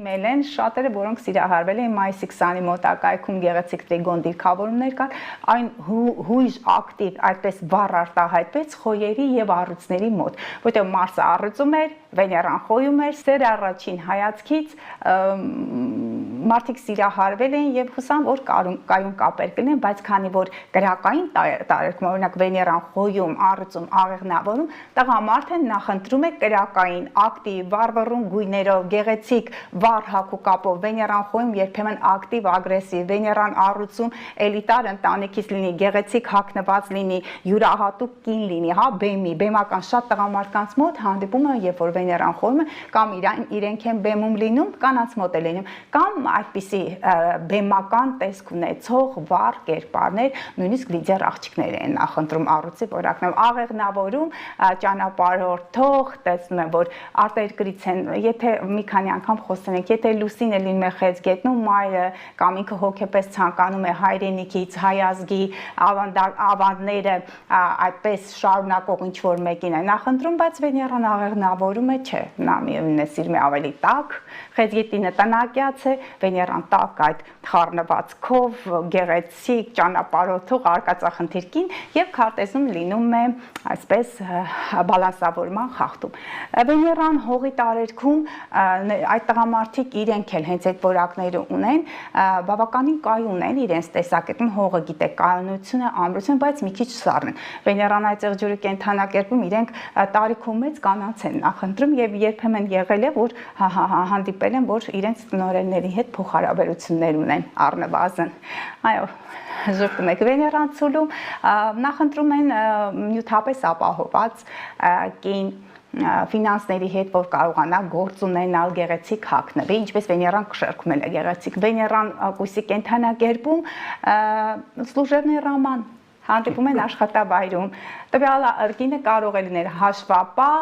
Մել են շատերը, որոնք սիրահարվել էին մայիսի 20-ի մոտակայքում գեղեցիկ տրիգոն դիրքավորումներ կար, այն հույժ ակտիվ այդպես վառ արտահայտվեց խոյերի եւ առյուծների մոտ, որտեղ Մարսը առյուծում էր, Վեներան խոյում էր, սեր առաջին հայացքից մարդիկ սիրահարվել էին եւ հուսան, որ կայուն կապեր կլինեն, բայց քանի որ գրակային տարերքում, օրինակ Վեներան խոյում, առյուծում, աղեղնավորում, տղամարդը նախընտրում է գրակային, ակտիվ, վառվռուն գույներով, գեղեցիկ վառ հագուկապով, Վեներան խոյում երբեմն ակտիվ, ագրեսիվ, Վեներան առյուծում էլիտար ընտանիքից լինի, գեղեցիկ հագնված լինի, յուրահատուկ կին լինի, հա, բեմական շատ տղամարդկանց մոտ հանդիպում է, երբ որ Վեներան խոյում է, կամ իրենք են բեմում լինում, կանանց մոտ է լինում, կամ այդպիսի բեմական տեսք ունեցող վառ կերպարներ, նույնիսկ լիդեր աղջիկներ են նախընտրում առյուծի որակներով, աղեղնավորում, ճանապարհորդող, տեսնում եմ, որ արտերկրից են, եթե մի քանի անգամ խոսենք, եթե լուսինը լինում է խեց գետնում, մայրը կամ ինքը հոգեպես ցանկանում է հայրենիքից, հայ ազգի ավանդները այդպես շարունակող ինչ-որ մեկին է նախընտրում, բայց Վեներան աղեղնավորում է, չէ, նա միևնույն է սիրում է ավելի տաք, խեց գետինը տնակյաց է, Վեներան տաք այդ խառնվածքով, գեղեցիկ, ճանապարհորդող արկածախնդիր կին եւ քարտեզում լինում է այսպես բալանսավորման խախտում։ Վեներան հողի տարերքում այդ տղամարդիկ իրենք էլ հենց այդ որակները ունեն, բավականին կայուն են իրենց տեսակետում, հողը գիտե կայունությունը, ամրությունը, բայց մի քիչ սառն են։ Վեներան այծեղ ջուրի կենդանակերպում իրենք տարիքում մեծ կանանց են նախընտրում եւ երբեմն եղել է, որ հանդիպել են, որ իրենց տնօրենների հետ փոխհարաբերություններ ունեն առնվազն։ Այո, ժպտում եք Վեներան ցուլում նախընտրում են նյութապես ապահոված կին ֆինանսների հետ, որ կարողանա գործ ունենալ, գեղեցիկ հագնվի, ինչպես Վեներան կշեռքում է գեղեցիկ, Վեներան կույսի կենդանակերպում սլուժերներ հանդիպում են աշխատավայրում, տվյալ կինը կարող է լինել հաշվապահ,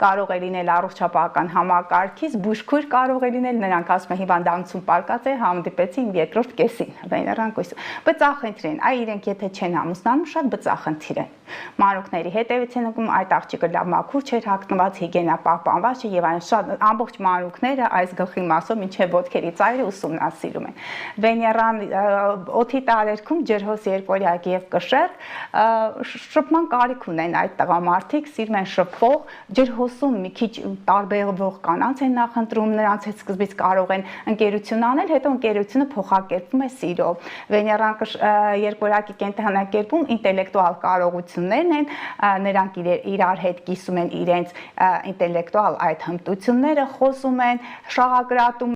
կարող է լինել առողջապահական համակարգից, բուժքույր կարող է լինել, նրանք ասում են հիվանդանոցում պարկած է, հանդիպեցին երկրորդ կեսին, Վեներան կույսը, բծախնդիր են, այ իրենք եթե չեն ամուսնանում, շատ բծախնդիր են, մանուկների հետևից են ընկնում, այդ աղջիկը լավ մաքուր չէր հագնված, հիգիենա պահպանված չէ եւ այն շատ ամբողջ մանուկները այս գլխի մասով մինչեւ ոտքերի ծայրը ուսումնասիրում են։ Վեներան օդի տարերքում ջրհոս երկօրյակ եւ կշեռ շփման կարիք ունեն այդ տղամարդիկ, սիրում են շփվող, ջրհոսում մի քիչ տարբերվող կանանց են նախընտրում, նրանց հետ սկզբից կարող են ընկերություն անել, հետո ընկերությունը փոխակերպվում է սիրով։ Վեներան երկօրյակի կենդանակերպում ինտելեկտուալ կարողություններն են, նրանք իրար հետ կիսում են իրենց ինտելեկտուալ այդ հմտությունները, խոսում են, շաղակրատում